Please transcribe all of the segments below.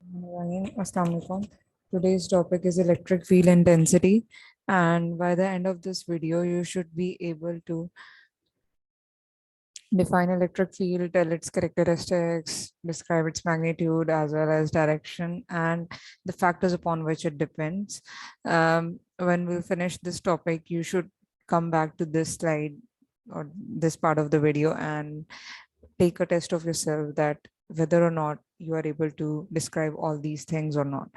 Assalamu alaikum. Today's topic is electric field intensity, and by the end of this video, you should be able to define electric field, tell its characteristics, describe its magnitude as well as direction, and the factors upon which it depends. When we finish this topic, you should come back to this slide or this part of the video and take a test of yourself that whether or not you are able to describe all these things or not.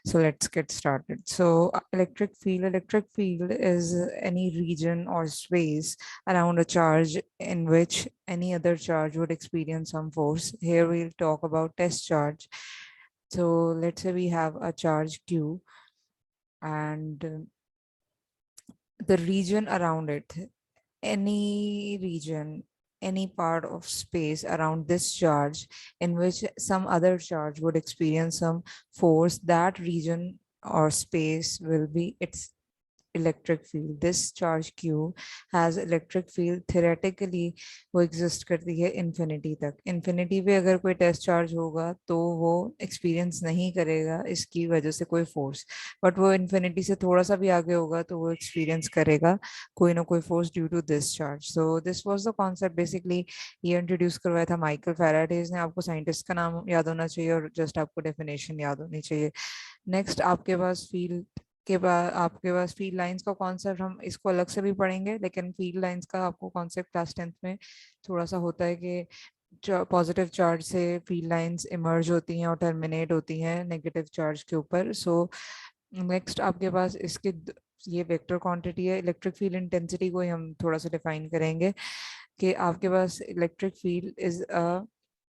So let's get started. So electric field is any region or space around a charge in which any other charge would experience some force. Here we'll talk about test charge. So let's say we have a charge q, and the region around it, any region, any part of space around this charge in which some other charge would experience some force, that region or space will be its electric field. This charge Q has electric field. Theoretically वो exist करती है infinity तक. Infinity पे अगर कोई test charge होगा तो वो एक्सपीरियंस नहीं करेगा इसकी वजह से कोई फोर्स, बट वो इन्फिनिटी से थोड़ा सा भी आगे होगा तो वो एक्सपीरियंस करेगा कोई ना कोई force due to this charge. So this was the concept. Basically ये इंट्रोड्यूस करवाया था माइकल फैराडेज ने. आपको साइंटिस्ट का नाम याद होना चाहिए और जस्ट आपको डेफिनेशन याद होनी चाहिए. नेक्स्ट आपके पास फील्ड लाइंस का कॉन्सेप्ट, हम इसको अलग से भी पढ़ेंगे, लेकिन फील्ड लाइंस का आपको कॉन्सेप्ट क्लास 10th में थोड़ा सा होता है कि पॉजिटिव चार्ज से फील्ड लाइंस इमर्ज होती हैं और टर्मिनेट होती हैं नेगेटिव चार्ज के ऊपर. सो नेक्स्ट आपके पास इसके ये वेक्टर क्वांटिटी है. इलेक्ट्रिक फील्ड इंटेंसिटी को ही हम थोड़ा सा डिफाइन करेंगे कि आपके पास electric field is a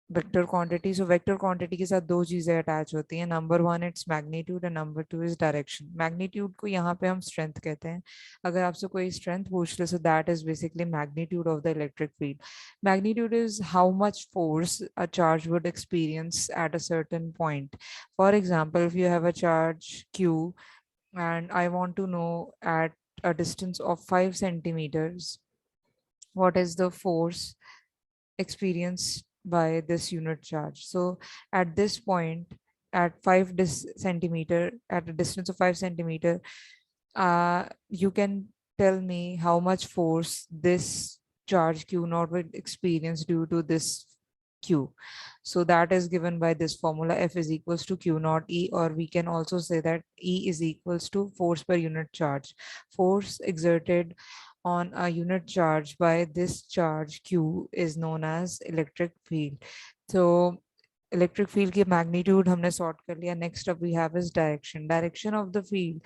vector quantity. So vector quantity के साथ दो चीजें अटैच होती हैं. Number one it's magnitude and number two is direction. Magnitude को यहाँ पे हम स्ट्रेंथ कहते हैं. अगर आपसे कोई स्ट्रेंथ पूछ ले, so that is basically magnitude of the electric field. Magnitude is how much force a charge would experience at a certain point. For example, if you have a charge q and I want to know at a distance of 5 centimeters what is the force experienced by this unit charge. So at this point, at 5 centimeter, at a distance of 5 centimeter, you can tell me how much force this charge q naught will experience due to this q. So that is given by this formula: F is equals to q naught E, or we can also say that E is equals to force per unit charge. Force exerted on a unit charge by this charge q is known as electric field. So electric field की magnitude हमने sort कर लिया. Next up we have is direction. Direction of the field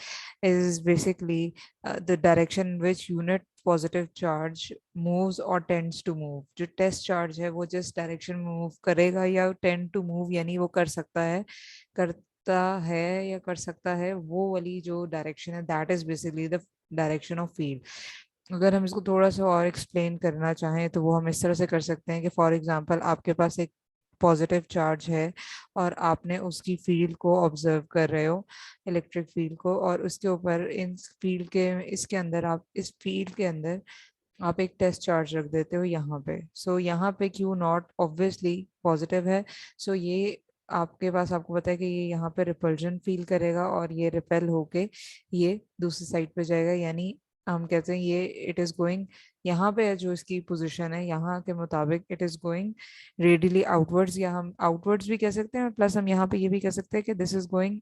is basically the direction in which unit positive charge moves और tends to move. जो test charge है वो जिस direction में मूव करेगा या टेंड टू मूव, यानी वो करता है या कर सकता है, वो वाली जो डायरेक्शन है, that is basically the direction of field. अगर हम इसको थोड़ा सा और एक्सप्लेन करना चाहें तो वो हम इस तरह से कर सकते हैं कि फॉर एग्जांपल आपके पास एक पॉजिटिव चार्ज है और आपने उसकी फील्ड को ऑब्जर्व कर रहे हो, इलेक्ट्रिक फील्ड को, और उसके ऊपर इन फील्ड के इसके अंदर आप इस फील्ड के अंदर आप एक टेस्ट चार्ज रख देते हो यहाँ पे. सो यहाँ पे क्यू नॉट ऑब्वियसली पॉजिटिव है. सो ये आपके पास, आपको पता है कि ये यहाँ पे रिपल्जन फील करेगा और ये रिपेल होके ये दूसरी साइड पे जाएगा. यानी हम कहते हैं ये इट इज गोइंग, यहाँ पे जो इसकी पोजीशन है यहाँ के मुताबिक it is going radially outwards, या हम आउटवर्ड्स भी कह सकते हैं, प्लस हम यहाँ पे ये भी कह सकते हैं कि this is going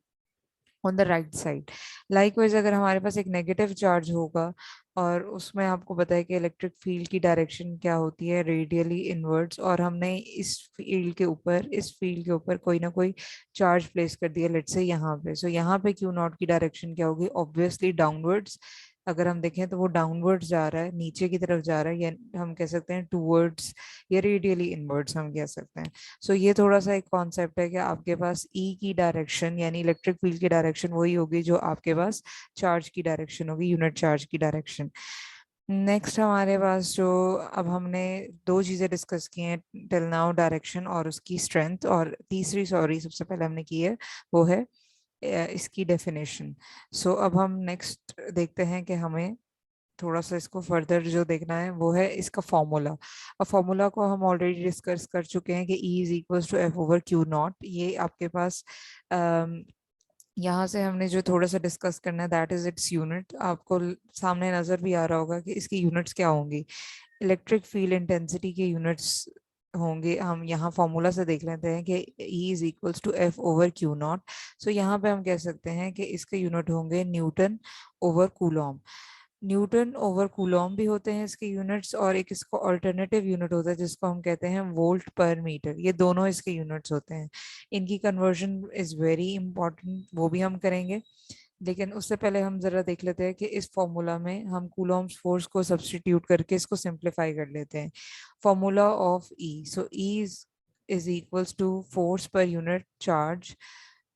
on the right side. Likewise अगर हमारे पास एक नेगेटिव चार्ज होगा और उसमें आपको पता है कि इलेक्ट्रिक फील्ड की डायरेक्शन क्या होती है, रेडियली इनवर्ड्स, और हमने इस फील्ड के ऊपर कोई ना कोई चार्ज प्लेस कर दिया, लेट्स से यहाँ पे. सो यहाँ पे क्यू नॉट की डायरेक्शन क्या होगी? Obviously downwards. अगर हम देखें तो वो डाउनवर्ड्स जा रहा है, नीचे की तरफ जा रहा है, या हम कह सकते हैं टूवर्ड्स, या रेडियली इनवर्ड्स हम कह सकते हैं. सो ये थोड़ा सा एक कॉन्सेप्ट है कि आपके पास ई की डायरेक्शन यानी इलेक्ट्रिक फील्ड की डायरेक्शन वही होगी जो आपके पास चार्ज की डायरेक्शन होगी, यूनिट चार्ज की डायरेक्शन. नेक्स्ट हमारे पास जो, अब हमने दो चीजें डिस्कस की हैं टिल नाउ, डायरेक्शन और उसकी स्ट्रेंथ, और तीसरी, सॉरी, सबसे पहले हमने की है वो है इसकी डेफिनेशन. सो अब हम नेक्स्ट देखते हैं कि हमें थोड़ा सा इसको फर्दर जो देखना है वो है इसका फॉर्मूला। और फॉर्मूला को हम ऑलरेडी डिस्कस कर चुके हैं कि E is equals to F over Q naught. ये आपके पास यहाँ से हमने जो थोड़ा सा डिस्कस करना है दैट इज इट्स यूनिट। आपको सामने नजर भी आ रहा होगा कि इसकी यूनिट्स क्या होंगी। इलेक्ट्रिक फील्ड इंटेंसिटी के यूनिट्स होंगे। हम यहाँ फॉर्मूला से देख लेते हैं कि E is equals to F over Q naught. So यहाँ पे हम कह सकते हैं कि इसके यूनिट होंगे Newton over Coulomb. Newton over Coulomb भी होते हैं इसके यूनिट्स, और एक इसको अल्टरनेटिव यूनिट होता है जिसको हम कहते हैं वोल्ट पर मीटर। ये दोनों इसके यूनिट्स होते हैं। इनकी कन्वर्जन इज वेरी इंपॉर्टेंट, वो भी हम करेंगे। लेकिन उससे पहले हम जरा देख लेते हैं कि इस फॉर्मूला में हम कूलॉम्स फोर्स को सब्स्टिट्यूट करके इसको सिंप्लीफाई कर लेते हैं। Formula of E, so E is equals to force per unit charge.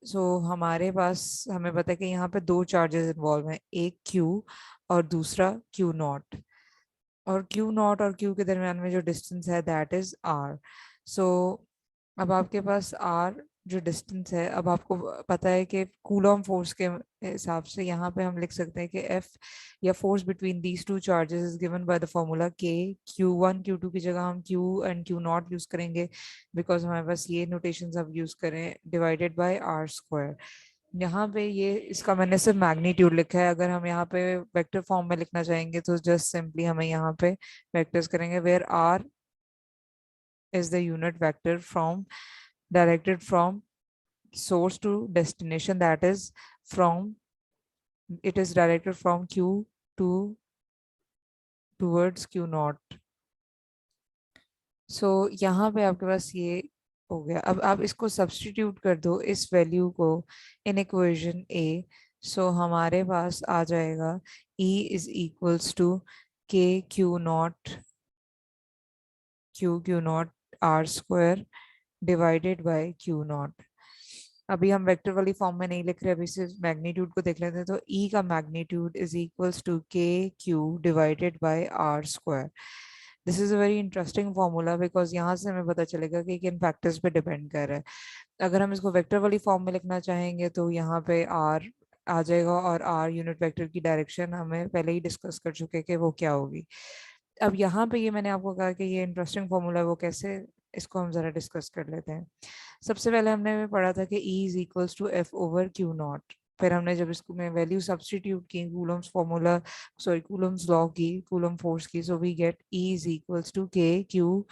So हमारे पास हमें पता है कि यहाँ पे दो चार्जेस इन्वॉल्व हैं, एक क्यू और दूसरा क्यू नॉट। और क्यू नॉट और क्यू के दरमियान में जो डिस्टेंस है दैट इज आर। सो अब आपके पास आर जो डिस्टेंस है, अब आपको पता है कि कूलॉम फोर्स के हिसाब से यहाँ पे हम लिख सकते हैं कि एफ या force between these two charges is given by the formula के। Q1 Q2 की जगह हम Q and Q not use करेंगे बिकॉज हमारे पास ये नोटेशन अब यूज करें, डिवाइडेड बाय आर स्क्वायर। यहाँ पे ये इसका मैंने सिर्फ मैग्नीट्यूड लिखा है। अगर हम यहाँ पे वेक्टर फॉर्म में लिखना चाहेंगे तो जस्ट सिंपली हमें यहाँ पे वेक्टर्स करेंगे where r is the unit vector from directed from source to destination, that is from it is directed from q to towards q naught. so यहाँ पे आपके पास ये हो गया। अब आप इसको सब्स्टिट्यूट कर दो इस वैल्यू को इन इक्वेशन ए। सो हमारे पास आ जाएगा E इज इक्वल्स टू के q naught r square divided by q naught. अभी हम वेक्टर वाली फॉर्म में नहीं लिख रहे, अभी सिर्फ मैग्नीट्यूड को देख लेते हैं। तो E का मैग्नीट्यूड इज इक्वल्स टू के Q divided by are square. This is a very interesting formula because यहाँ से हमें पता चलेगा कि किन फैक्टर्स पे डिपेंड कर रहा है। अगर हम इसको वेक्टर वाली फॉर्म में लिखना चाहेंगे तो यहाँ पे आर आ जाएगा, और आर यूनिट वेक्टर की डायरेक्शन हमें पहले ही डिस्कस कर चुके हैं कि वो क्या होगी। अब यहाँ पे ये मैंने आपको कहा कि ये इंटरेस्टिंग फॉर्मूला है, वो कैसे, इसको हम जरा डिस्कस कर लेते हैं। सबसे पहले हमने पढ़ा था कि E is equals to F over Q naught. फिर हमने जब इसको में वैल्यू सब्स्टिट्यूट की Coulomb's formula, sorry Coulomb's law की, कूलम फोर्स की, so we get E is equals to के q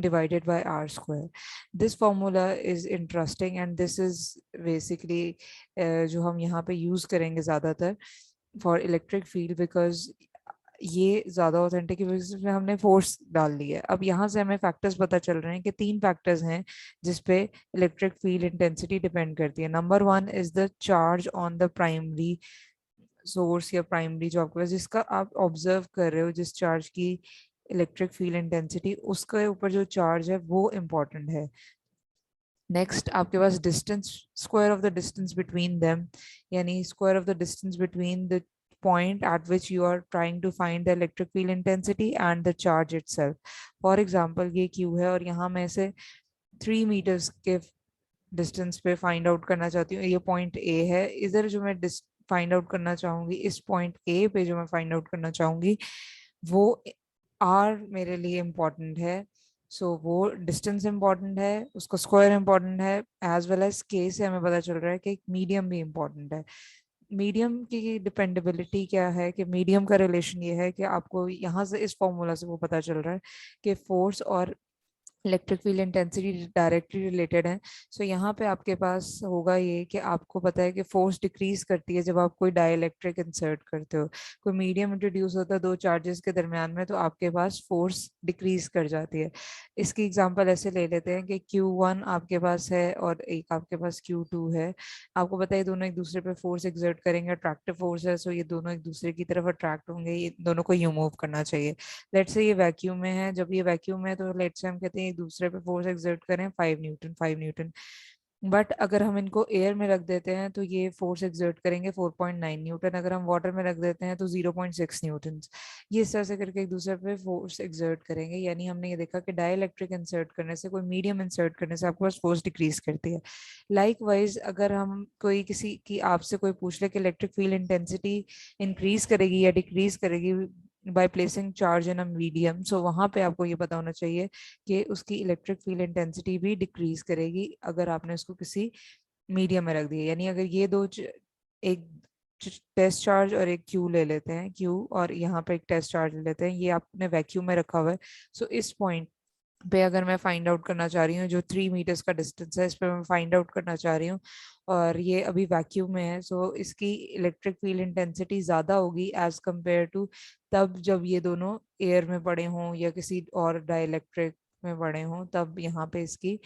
divided by r square. This formula is interesting and this is basically जो हम यहाँ पे use करेंगे ज़्यादातर for electric field because ये ज्यादा ऑथेंटिक है because इसमें हमने फोर्स डाल ली है। अब यहाँ से हमें फैक्टर्स पता चल रहे हैं कि तीन फैक्टर्स हैं जिसपे इलेक्ट्रिक फील्ड इंटेंसिटी डिपेंड करती है। Number one is the charge on the primary source या प्राइमरी जो आपके पास जिसका आप ऑब्जर्व कर रहे हो, जिस चार्ज की इलेक्ट्रिक फील्ड इंटेंसिटी, उसके ऊपर जो चार्ज है वो इम्पोर्टेंट है। नेक्स्ट आपके पास distance, square of the distance between them, यानी square of the distance between the point at which you are trying to find the electric field intensity and the charge itself. For example, ये Q है और यहाँ मैं इसे 3 meters के distance पे find out करना चाहती हूँ। ये पॉइंट A है, इधर जो मैं फाइंड आउट करना चाहूंगी, इस पॉइंट A पे जो मैं फाइंड आउट करना चाहूंगी वो R मेरे लिए इम्पोर्टेंट है। सो वो डिस्टेंस इम्पोर्टेंट है, उसका स्क्वायर इम्पोर्टेंट है, एज वेल एज K से हमें पता चल रहा है कि मीडियम भी इम्पोर्टेंट है। मीडियम की डिपेंडेबिलिटी क्या है, कि मीडियम का रिलेशन ये है कि आपको यहाँ से इस फॉर्मूला से वो पता चल रहा है कि फोर्स और electric field intensity directly related है। सो यहाँ पे आपके पास होगा ये कि आपको पता है कि फोर्स डिक्रीज करती है जब आप कोई डाइलेक्ट्रिक इंसर्ट करते हो, कोई मीडियम इंट्रोड्यूस होता है दो चार्जेस के दरमियान में, तो आपके पास फोर्स डिक्रीज कर जाती है। इसकी एग्जांपल ऐसे ले लेते हैं कि Q1 आपके पास है और एक आपके पास Q2 है। आपको पता है दोनों एक दूसरे पे फोर्स एक्सर्ट करेंगे, अट्रैक्टिव फोर्स है, सो ये दोनों एक दूसरे की तरफ अट्रैक्ट होंगे, ये दोनों को यू मूव करना चाहिए। लेट्स से ये वैक्यूम में है, जब ये वैक्यूम है तो लेट्स से हम कहते हैं एक दूसरे पे फोर्स एक्सर्ट करें 5 न्यूटन। बट अगर हम इनको एयर में रख देते हैं तो ये फोर्स एक्सर्ट करेंगे 4.9 न्यूटन। अगर हम वाटर में रख देते हैं तो 0.6 न्यूटन। ये इस तरह से करके एक दूसरे पे फोर्स एक्सर्ट करेंगे। यानी हमने ये देखा कि डाइलेक्ट्रिक इंसर्ट करने से, कोई मीडियम इंसर्ट करने से आपके पास फोर्स डिक्रीज करती है। लाइकवाइज अगर हम कोई किसी की आपसे कोई पूछ ले कि इलेक्ट्रिक फील्ड इंटेंसिटी इंक्रीज करेगी या डिक्रीज करेगी by placing charge in a medium, so वहां पे आपको ये पता होना चाहिए कि उसकी इलेक्ट्रिक फील्ड इंटेंसिटी भी डिक्रीज करेगी अगर आपने उसको किसी मीडियम में रख दिया। यानी अगर ये दो एक टेस्ट चार्ज और एक क्यू ले लेते हैं, क्यू और यहाँ पे एक टेस्ट चार्ज ले लेते हैं, ये आपने वैक्यूम में रखा हुआ है। सो इस पॉइंट पे अगर मैं फाइंड आउट करना चाह रही हूँ, जो 3 मीटर्स का डिस्टेंस है, इस पे मैं फाइंड आउट करना चाह रही हूँ और ये अभी वैक्यूम में है, सो इसकी इलेक्ट्रिक फील्ड इंटेंसिटी ज्यादा होगी एज कंपेयर टू तब जब ये दोनों एयर में पड़े हों या किसी और डाइलेक्ट्रिक में पड़े हों, तब यहाँ पे इसकी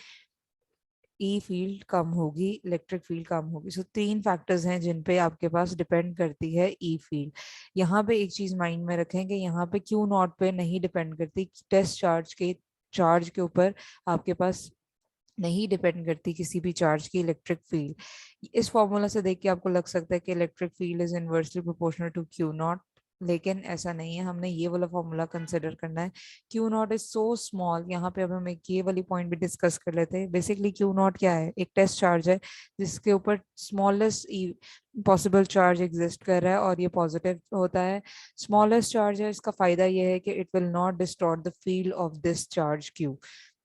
ई फील्ड कम होगी, इलेक्ट्रिक फील्ड कम होगी। सो 3 फैक्टर्स हैं जिन पे आपके पास डिपेंड करती है ई फील्ड। यहाँ पे एक चीज माइंड में रखें कि यहाँ पे क्यू नॉट पे नहीं डिपेंड करती, टेस्ट चार्ज के ऊपर आपके पास नहीं डिपेंड करती किसी भी चार्ज की इलेक्ट्रिक फील्ड। इस फॉर्मूला से देख के आपको लग सकता है कि electric field is inversely proportional to q naught, लेकिन ऐसा नहीं है, हमने ये वाला फॉर्मूला कंसिडर करना है। Q not is so small, यहाँ पे अब हम एक ये वाली पॉइंट भी डिस्कस कर लेते हैं। बेसिकली क्यू नॉट क्या है, एक टेस्ट चार्ज है जिसके ऊपर स्मॉलेस्ट पॉसिबल चार्ज एग्जिस्ट कर रहा है और ये पॉजिटिव होता है। स्मॉलेस्ट चार्ज है, इसका फायदा ये है कि it will not distort the field of this charge Q.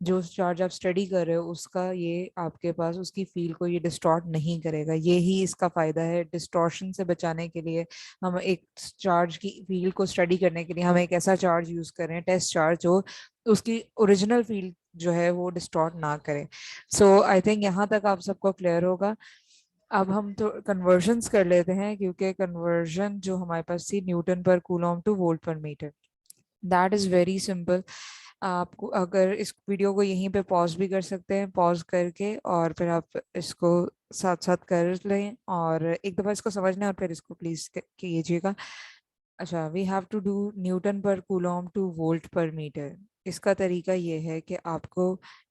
जो चार्ज आप स्टडी कर रहे हो उसका ये आपके पास उसकी फील्ड को ये डिस्टॉर्ट नहीं करेगा, ये ही इसका फायदा है। डिस्टॉर्शन से बचाने के लिए हम एक चार्ज की फील्ड को स्टडी करने के लिए हम एक ऐसा चार्ज यूज कर रहे हैं, टेस्ट चार्ज, जो उसकी ओरिजिनल फील्ड जो है वो डिस्टॉर्ट ना करे। सो आई थिंक यहाँ तक आप सबको क्लियर होगा। अब हम तो कन्वर्जन्स कर लेते हैं, क्योंकि कन्वर्जन जो हमारे पास थी newton per coulomb to volt per metre, that is very simple. आपको अगर इस वीडियो को यहीं पे पॉज भी कर सकते हैं, पॉज करके और फिर आप इसको साथ साथ कर लें और एक दफा इसको समझना है और फिर इसको प्लीज कीजिएगा। अच्छा, we have to do newton per coulomb to volt per metre. इसका तरीका ये है कि आपको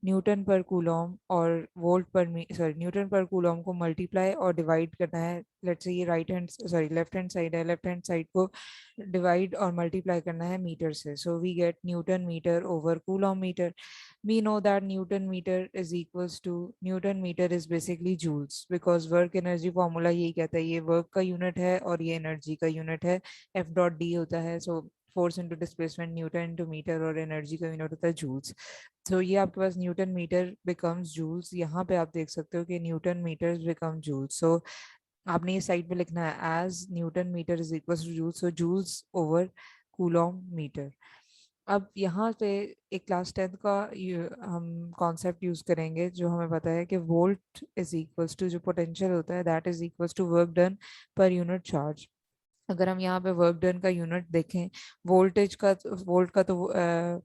न्यूटन पर कूलम और volt per sorry newton per coulomb को मल्टीप्लाई और डिवाइड करना है। लेट्स से ये right hand sorry left hand side है, लेफ्ट हैंड साइड को डिवाइड और मल्टीप्लाई करना है मीटर से। So we get newton metre over coulomb metre. we know that Newton meter is equals to Newton meter is basically joules, because work energy formula यही कहता है, ये work का यूनिट है और ये एनर्जी का यूनिट है, F डॉट डी होता है। So force into displacement newton into metre और एनर्जी का यूनिट होता है जूल्स। तो ये आपके पास न्यूटन मीटर बिकम्स जूल्स। यहाँ पे आप देख सकते हो कि newton metre become joules. So आपने ये साइड पे लिखना है as newton metre is equal to joules, so joules over coulomb metre. अब यहाँ पे एक क्लास 10th का हम कॉन्सेप्ट यूज करेंगे, जो हमें पता है कि वोल्ट इज इक्वल्स टू जो पोटेंशियल होता है that is equals to work done per unit charge. अगर हम यहाँ पे वर्क डन का यूनिट देखें, वोल्टेज का वोल्ट का तो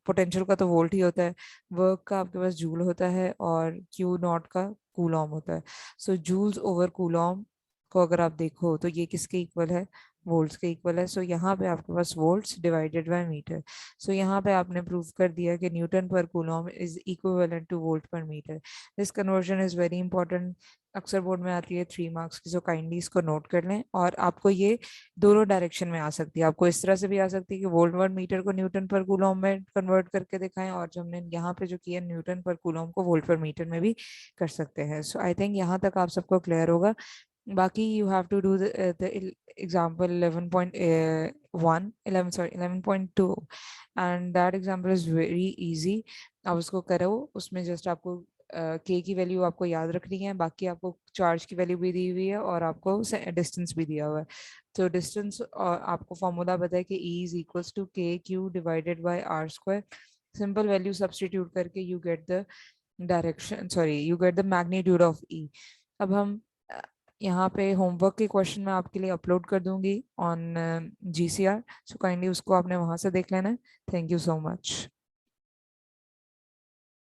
पोटेंशियल का तो वोल्ट ही होता है, वर्क का आपके पास जूल होता है और क्यू नॉट का कूलॉम होता है। सो जूल्स ओवर कूलॉम को अगर आप देखो तो ये किसके इक्वल है, वोल्ट्स के इक्वल है। सो यहाँ पे आपके पास volts divided by metre. So यहाँ पे आपने प्रूव कर दिया कि newton per coulomb is equivalent to volt per metre. This conversion is very important, अक्सर बोर्ड में आती है 3 मार्क्स की, सो काइंडली इसको नोट कर लें। और आपको ये दोनों डायरेक्शन में आ सकती है, आपको इस तरह से भी आ सकती है कि वोल्ट पर मीटर को न्यूटन पर कूलॉम में कन्वर्ट करके दिखाएं, और जो हमने यहाँ पे जो किया न्यूटन पर कूलॉम को वोल्ट पर मीटर में भी कर सकते हैं। सो आई थिंक यहाँ तक आप सबको क्लियर होगा। बाकी you have to do the example 11.1 11 sorry 11.2, and that example is very easy। आप उसको करो, उसमें जस्ट आपको के की वैल्यू आपको याद रखनी है, बाकी आपको चार्ज की वैल्यू भी दी हुई है और आपको डिस्टेंस भी दिया हुआ है। तो डिस्टेंस और आपको फॉर्मूला पता है कि E इज इक्वल्स टू के Q divided by are square. Simple value substitute करके you get the direction sorry you get the magnitude of E. अब हम यहाँ पे होमवर्क के क्वेश्चन मैं आपके लिए अपलोड कर दूंगी ऑन GCR, सो काइंडली उसको आपने वहां से देख लेना है। Thank you so much.